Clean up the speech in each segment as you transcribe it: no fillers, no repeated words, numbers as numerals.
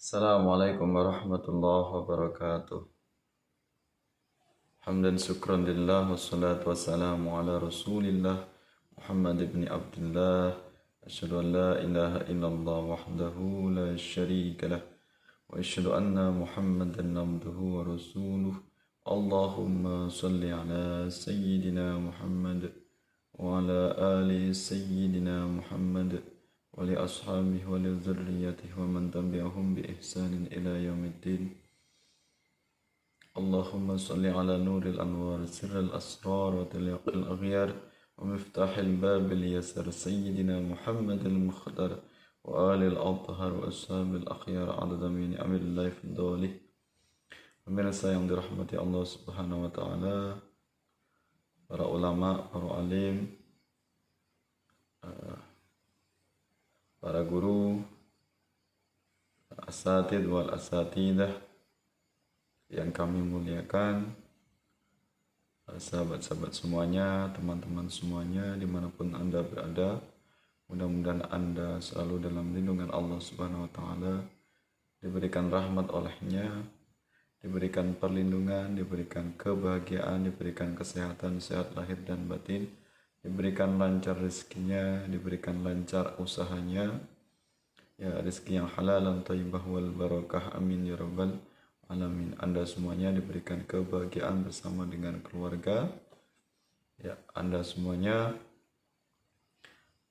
Assalamualaikum warahmatullahi wabarakatuh. Hamdan syukran lillah wassalatu wassalamu ala rasulillah Muhammad ibn Abdullah. Asyhadu an la ilaha illallah wahdahu la syarika lah wa asyhadu anna Muhammadan abduhu wa rasuluh. Allahumma salli ala sayyidina Muhammad wa ala ali sayyidina Muhammad wa li ashabihi wa li dzurriyyatihi wa man tabi'ahum bi ihsanin ila yaumiddin. Allahumma salli ala nuril anwar sirril asrar wa taliqil aghyar wa miftahil babil yasar sayyidina Muhammadil mukhtar wa alil athhar wa ashabil akhyar adada min amillahi fidalih. Pemirsa yang dirahmati Allah Subhanahu wa taala, para ulama, para alim, para guru, asatid wal asatidah yang kami muliakan, sahabat-sahabat semuanya, teman-teman semuanya, dimanapun Anda berada, mudah-mudahan Anda selalu dalam lindungan Allah Subhanahu wa taala, diberikan rahmat olehnya, diberikan perlindungan, diberikan kebahagiaan, diberikan kesehatan, sehat lahir dan batin, diberikan lancar rezekinya, diberikan lancar usahanya, ya rezeki yang halal, thayyibah wal barakah, amin ya rabbal alamin. Anda semuanya diberikan kebahagiaan bersama dengan keluarga, ya Anda semuanya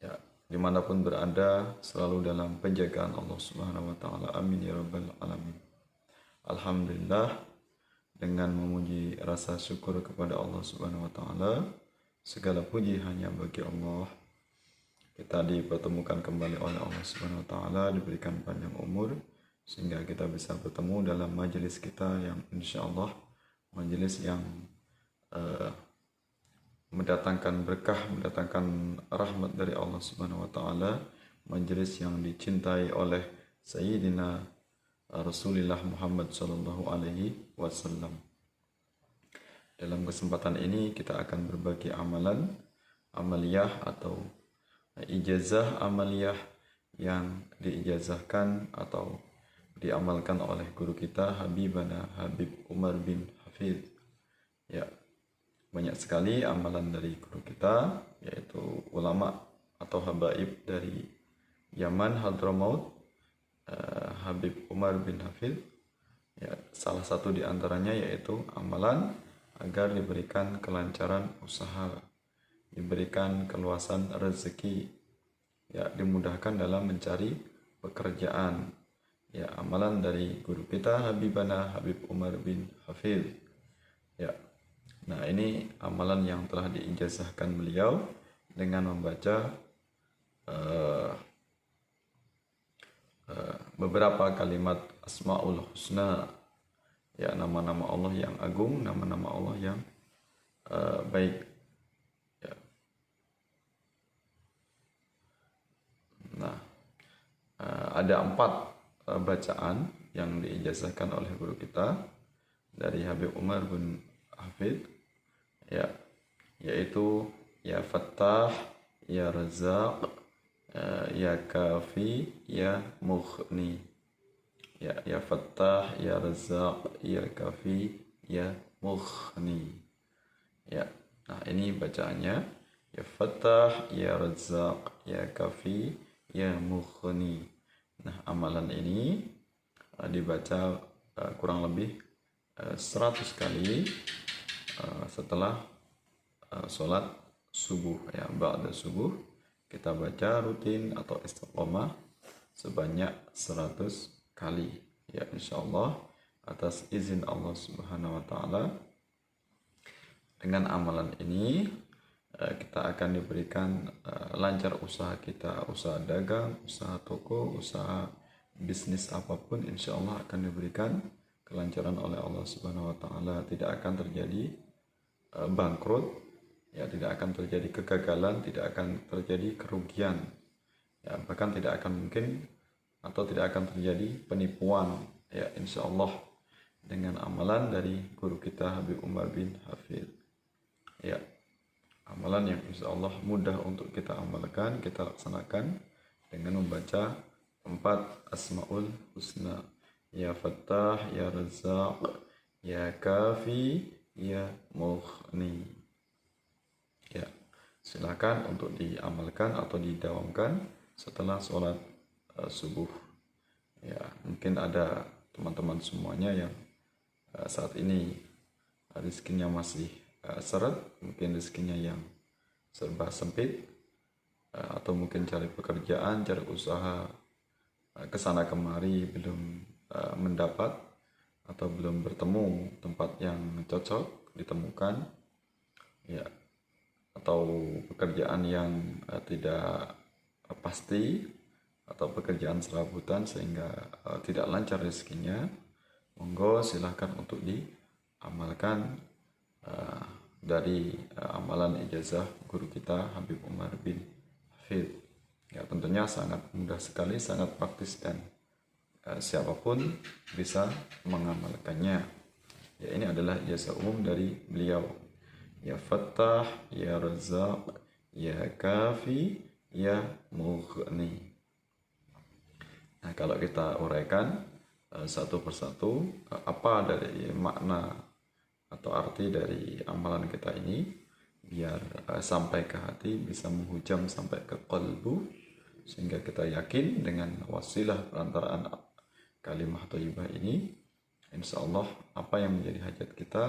ya dimanapun berada selalu dalam penjagaan Allah Subhanahu wa taala, amin ya rabbal alamin. Alhamdulillah, dengan memuji rasa syukur kepada Allah Subhanahu wa taala, segala puji hanya bagi Allah. Kita dipertemukan kembali oleh Allah Subhanahu wa taala, diberikan panjang umur sehingga kita bisa bertemu dalam majelis kita yang insyaallah majelis yang mendatangkan berkah, mendatangkan rahmat dari Allah Subhanahu wa taala, majelis yang dicintai oleh Sayyidina Rasulullah Muhammad sallallahu alaihi wasallam. Dalam kesempatan ini kita akan berbagi amalan, amaliyah atau ijazah amaliyah yang diijazahkan atau diamalkan oleh guru kita Habibana Habib Umar bin Hafidh. Ya, banyak sekali amalan dari guru kita, yaitu ulama atau habaib dari Yaman Hadramaut, Habib Umar bin Hafidh. Ya, salah satu di antaranya yaitu amalan agar diberikan kelancaran usaha, diberikan keluasan rezeki, ya dimudahkan dalam mencari pekerjaan. Ya, amalan dari guru kita Habibana Habib Umar bin Hafidh. Ya. Nah, ini amalan yang telah diijazahkan beliau dengan membaca beberapa kalimat Asmaul Husna, ya nama-nama Allah yang agung, nama-nama Allah yang baik. Ya. Nah, ada 4 bacaan yang diijazahkan oleh guru kita dari Habib Umar bin Hafidh, ya, yaitu ya Fattah, ya Razzaq, ya Kafi, ya Mughni. Ya Fattah, ya Razzaq, ya Kafi, ya Mughni. Ya. Nah, ini bacaannya. Ya Fattah, ya Razzaq, ya Kafi, ya Mughni. Nah, amalan ini dibaca kurang lebih 100 kali setelah sholat subuh, ya ba'da subuh kita baca rutin atau istiqomah sebanyak 100 kali, ya insyaallah atas izin Allah Subhanahu wa taala. Dengan amalan ini kita akan diberikan lancar usaha kita, usaha dagang, usaha toko, usaha bisnis apapun, insya Allah akan diberikan kelancaran oleh Allah Subhanahu wa taala. Tidak akan terjadi bangkrut, ya tidak akan terjadi kegagalan, tidak akan terjadi kerugian, ya bahkan tidak akan mungkin atau tidak akan terjadi penipuan, ya insya Allah dengan amalan dari guru kita Habib Umar bin Hafidh. Ya, amalan yang insya Allah mudah untuk kita amalkan, kita laksanakan dengan membaca 4 Asmaul Husna. ya Fattah, ya Razzaq, ya Kafi, ya Mughni. Ya, silakan untuk diamalkan atau didawamkan setelah sholat subuh. Ya, mungkin ada teman-teman semuanya yang saat ini rezekinya masih seret, mungkin rezekinya yang serba sempit, atau mungkin cari pekerjaan, cari usaha kesana kemari belum mendapat atau belum bertemu tempat yang cocok ditemukan, ya, atau pekerjaan yang tidak pasti atau pekerjaan serabutan sehingga tidak lancar rezekinya. Monggo silahkan untuk diamalkan dari amalan ijazah guru kita Habib Umar bin Hafid. Ya, tentunya sangat mudah sekali, sangat praktis, dan siapapun bisa mengamalkannya. Ya, ini adalah ijazah umum dari beliau. Ya Fattah, ya Razzaq, ya Kafi, ya Mughni. Nah, kalau kita uraikan satu persatu apa dari makna atau arti dari amalan kita ini, biar sampai ke hati, bisa menghujam sampai ke qalbu, sehingga kita yakin dengan wasilah perantaraan kalimah thayyibah ini, insya Allah apa yang menjadi hajat kita,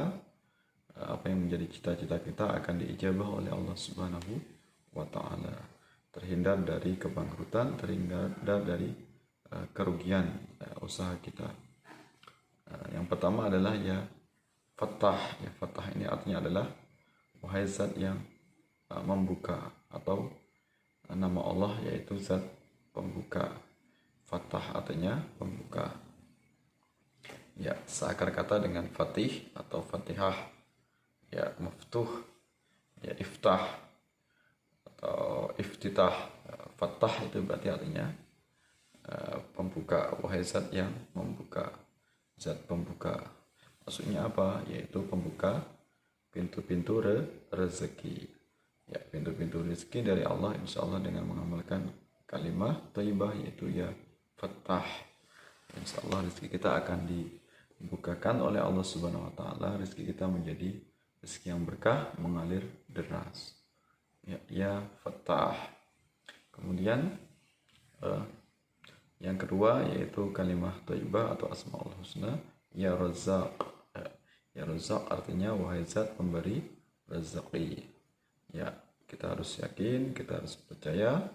apa yang menjadi cita-cita kita akan diijabah oleh Allah Subhanahu wa Ta'ala. Terhindar dari kebangkrutan, terhindar dari kerugian usaha kita. Yang pertama adalah ya Fattah. Ya Fattah ini artinya adalah wahai zat yang membuka, atau nama Allah yaitu zat pembuka. Fattah artinya pembuka. Ya, seakar kata dengan fatih atau fatihah. Ya, maftuh, ya iftah atau iftitah. Fattah itu berarti artinya pembuka, wahai zat yang membuka, zat pembuka. Maksudnya apa? Yaitu pembuka pintu-pintu rezeki. Ya, pintu-pintu rezeki dari Allah, insya Allah dengan mengamalkan kalimah thayyibah yaitu ya Fattah. Insya Allah rezeki kita akan dibukakan oleh Allah Subhanahu wa Ta'ala. Rezeki kita menjadi rezeki yang berkah, mengalir deras. Ya Fattah. Kemudian yang kedua yaitu kalimah thayyibah atau asmaul husna, ya Razzaq. Ya Razzaq artinya wahai zat pemberi rezeki. Ya, kita harus yakin, kita harus percaya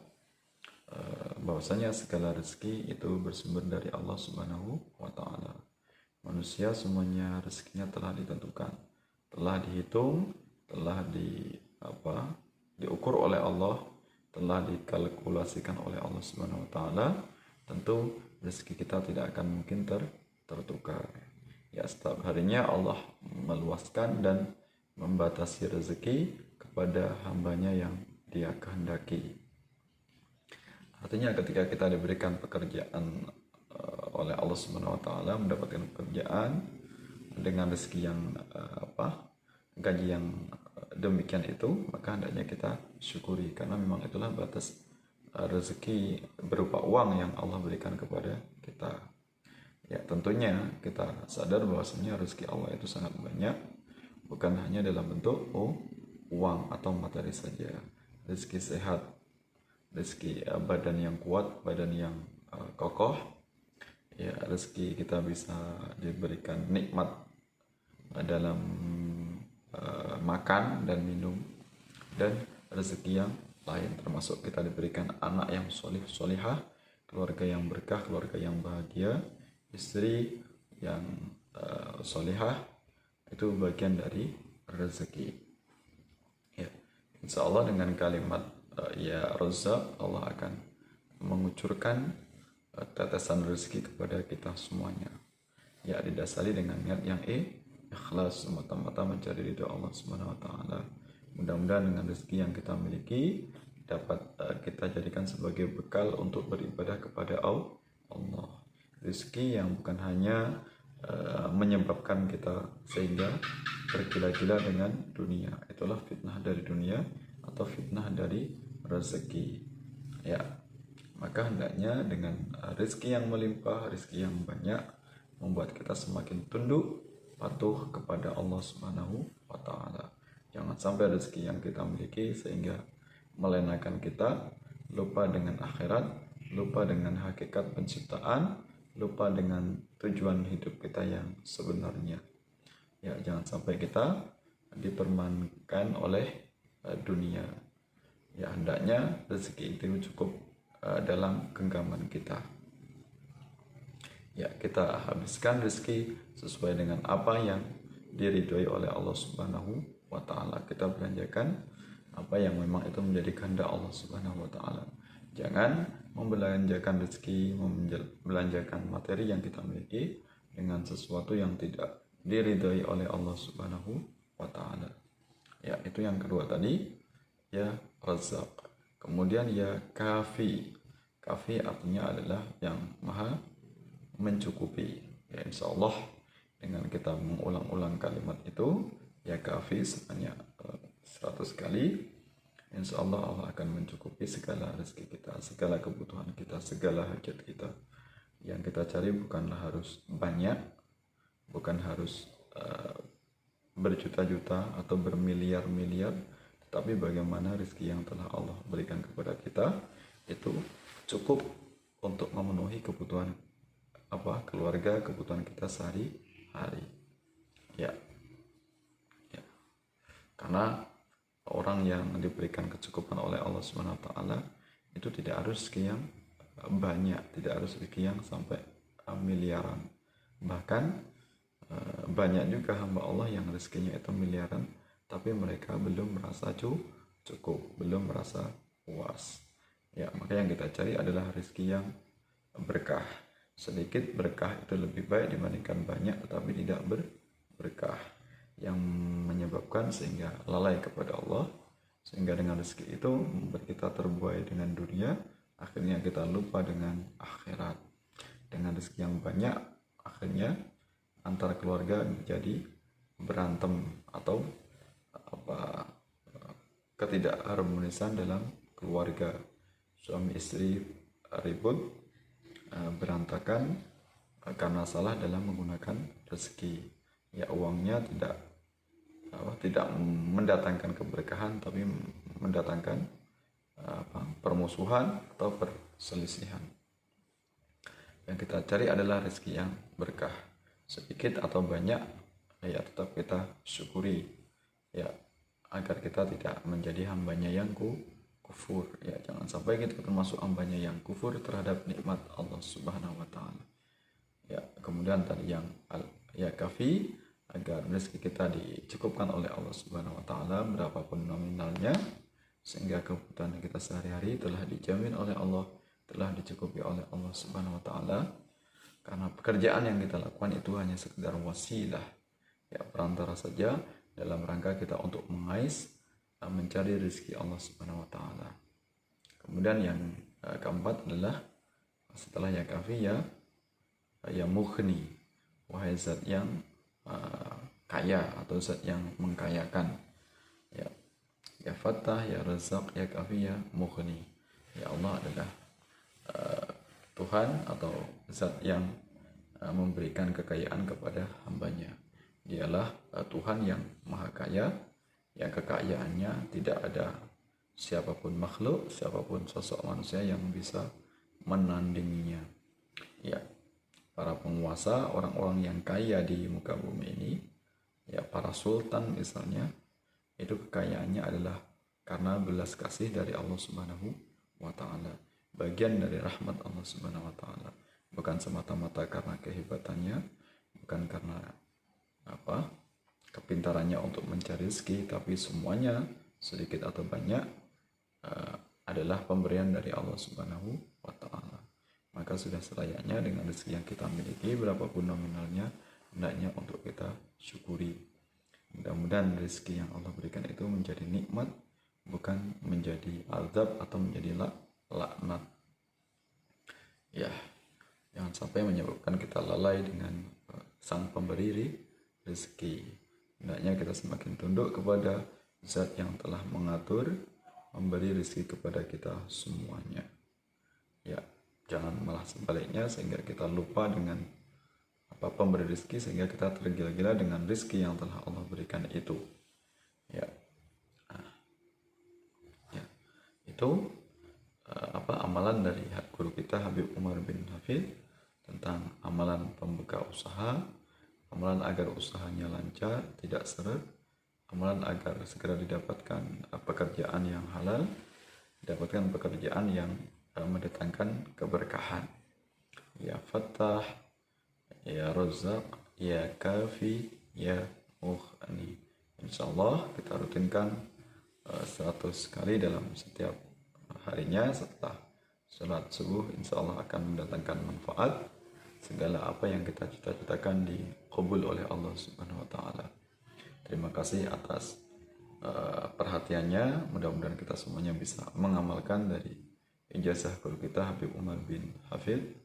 bahwasanya segala rezeki itu bersumber dari Allah Subhanahu wa Ta'ala. Manusia semuanya rezekinya telah ditentukan, telah dihitung, telah diukur oleh Allah, telah dikalkulasikan oleh Allah Subhanahu wa Ta'ala. Tentu rezeki kita tidak akan mungkin tertukar. Ya, setiap harinya Allah meluaskan dan membatasi rezeki kepada hambanya yang Dia kehendaki. Artinya ketika kita diberikan pekerjaan oleh Allah Subhanahu wa Ta'ala, mendapatkan pekerjaan dengan rezeki yang gaji yang demikian itu, maka hendaknya kita syukuri, karena memang itulah batas rezeki berupa uang yang Allah berikan kepada kita. Ya, tentunya kita sadar bahwasanya rezeki Allah itu sangat banyak, bukan hanya dalam bentuk uang atau materi saja. Rezeki sehat, rezeki badan yang kuat, badan yang kokoh, ya rezeki kita bisa diberikan nikmat dalam makan dan minum, dan rezeki yang lain termasuk kita diberikan anak yang solihah, keluarga yang berkah, keluarga yang bahagia, istri yang solihah, itu bagian dari rezeki. Ya, insya Allah dengan kalimat ya Razzaq, Allah akan mengucurkan tetesan rezeki kepada kita semuanya. Ya, didasari dengan niat yang ikhlas, semata-mata mencari ridha Allah Subhanahu wa Ta'ala. Mudah-mudahan dengan rezeki yang kita miliki dapat kita jadikan sebagai bekal untuk beribadah kepada Allah. Rezeki yang bukan hanya menyebabkan kita sehingga bergila-gila dengan dunia, itulah fitnah dari dunia atau fitnah dari rezeki. Ya, maka hendaknya dengan rezeki yang melimpah, rezeki yang banyak, membuat kita semakin tunduk patuh kepada Allah Subhanahu wa taala. Jangan sampai rezeki yang kita miliki sehingga melenakan kita, lupa dengan akhirat, lupa dengan hakikat penciptaan, lupa dengan tujuan hidup kita yang sebenarnya. Ya, jangan sampai kita dipermankan oleh dunia. Ya, hendaknya rezeki itu cukup dalam genggaman kita. Ya, kita habiskan rezeki sesuai dengan apa yang diridhoi oleh Allah Subhanahu wa taala. Kita belanjakan apa yang memang itu menjadi kehendak Allah Subhanahu wa taala. Jangan membelanjakan rezeki, membelanjakan materi yang kita miliki dengan sesuatu yang tidak diridhoi oleh Allah Subhanahu wa taala. Ya, itu yang kedua tadi, ya Razzaq. Kemudian ya Kafi. Kafi artinya adalah yang maha mencukupi. Ya, insya Allah dengan kita mengulang-ulang kalimat itu, ya Kafi sebanyak 100 kali, insya Allah Allah akan mencukupi segala rezeki kita, segala kebutuhan kita, segala hajat kita. Yang kita cari bukanlah harus banyak, bukan harus berjuta-juta atau bermiliar-miliar, tetapi bagaimana rezeki yang telah Allah berikan kepada kita itu cukup untuk memenuhi kebutuhan keluarga, kebutuhan kita sehari-hari. Ya. Karena orang yang diberikan kecukupan oleh Allah Subhanahu wa taala itu tidak harus rezeki yang banyak, tidak harus rezeki yang sampai miliaran. Bahkan banyak juga hamba Allah yang rezekinya itu miliaran, tapi mereka belum merasa cukup, belum merasa puas. Ya, maka yang kita cari adalah rezeki yang berkah. Sedikit berkah itu lebih baik dibandingkan banyak tetapi tidak berkah, yang menyebabkan sehingga lalai kepada Allah, sehingga dengan rezeki itu membuat kita terbuai dengan dunia, akhirnya kita lupa dengan akhirat. Dengan rezeki yang banyak, akhirnya antara keluarga menjadi berantem atau ketidakharmonisan dalam keluarga. Suami istri ribut, berantakan karena salah dalam menggunakan rezeki. Ya, uangnya tidak mendatangkan keberkahan, tapi mendatangkan permusuhan atau perselisihan. Yang kita cari adalah rezeki yang berkah, sedikit atau banyak, ya tetap kita syukuri, ya agar kita tidak menjadi hambanya yang kufur. Ya, jangan sampai kita termasuk hambanya yang kufur terhadap nikmat Allah Subhanahu wa taala. Ya, kemudian tadi yang ya Kafi, agar rezeki kita dicukupkan oleh Allah Subhanahu wa taala berapapun nominalnya, sehingga kebutuhan kita sehari-hari telah dijamin oleh Allah, telah dicukupi oleh Allah Subhanahu wa taala. Karena pekerjaan yang kita lakukan itu hanya sekedar wasilah, ya perantara saja dalam rangka kita untuk mengais mencari rezeki Allah Subhanahu wa taala. Kemudian yang keempat adalah setelah ya Kafi, ya Mughni, wahai zat yang kaya atau zat yang mengkayakan. Ya Fattah, ya Razzaq, ya Kafi, ya Mughni. Ya Allah adalah Tuhan atau zat yang memberikan kekayaan kepada hambanya. Dialah Tuhan yang maha kaya, yang kekayaannya tidak ada siapapun makhluk, siapapun sosok manusia yang bisa menandinginya. Ya, para penguasa, orang-orang yang kaya di muka bumi ini, ya para sultan misalnya, itu kekayaannya adalah karena belas kasih dari Allah Subhanahu wa taala. Bagian dari rahmat Allah Subhanahu wa taala. Bukan semata-mata karena kehebatannya, bukan karena kepintarannya untuk mencari rezeki, tapi semuanya sedikit atau banyak adalah pemberian dari Allah Subhanahu wa taala. Maka sudah selayaknya dengan rezeki yang kita miliki berapapun nominalnya, hendaknya untuk kita syukuri. Mudah-mudahan rezeki yang Allah berikan itu menjadi nikmat, bukan menjadi azab atau menjadi laknat. Ya, jangan sampai menyebabkan kita lalai dengan sang pemberi rezeki. Hendaknya kita semakin tunduk kepada zat yang telah mengatur, memberi rezeki kepada kita semuanya. Ya, jangan malah sebaliknya sehingga kita lupa dengan pemberi rezeki, sehingga kita tergila-gila dengan rezeki yang telah Allah berikan itu. Ya, ya. Itu amalan dari guru kita Habib Umar bin Hafid tentang amalan pembuka usaha, amalan agar usahanya lancar, tidak seret, amalan agar segera didapatkan pekerjaan yang halal, didapatkan pekerjaan yang mendatangkan keberkahan. Ya Fattah, ya Razzaq, ya Kafi, ya Mughni. Insyaallah kita rutinkan 100 kali dalam setiap harinya setelah sholat subuh. Insyaallah akan mendatangkan manfaat. Segala apa yang kita cita-citakan dikabul oleh Allah Subhanahu wa taala. Terima kasih atas perhatiannya. Mudah-mudahan kita semuanya bisa mengamalkan dari ijazah guru kita Habib Umar bin Hafid.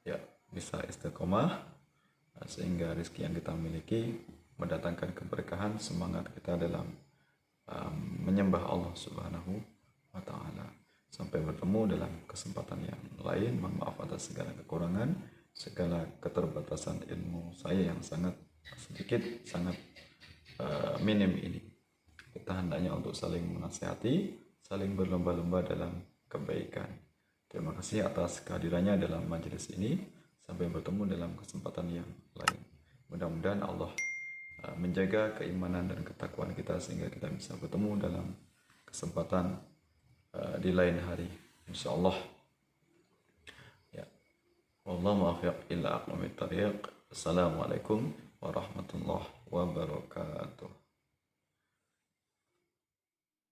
Ya, bisa istiqomah sehingga rezeki yang kita miliki mendatangkan keberkahan, semangat kita dalam menyembah Allah Subhanahu wa taala. Sampai bertemu dalam kesempatan yang lain. Mohon maaf atas segala kekurangan, segala keterbatasan ilmu saya yang sangat sedikit, sangat minim ini. Kita hendaknya untuk saling menasihati, saling berlomba-lomba dalam kebaikan. Terima kasih atas kehadirannya dalam majelis ini. Sampai bertemu dalam kesempatan yang lain. Mudah-mudahan Allah menjaga keimanan dan ketakwaan kita sehingga kita bisa bertemu dalam kesempatan di lain hari, insyaallah. Ya. Wallahu muwaffiq ila aqwamit thariq. Assalamualaikum warahmatullahi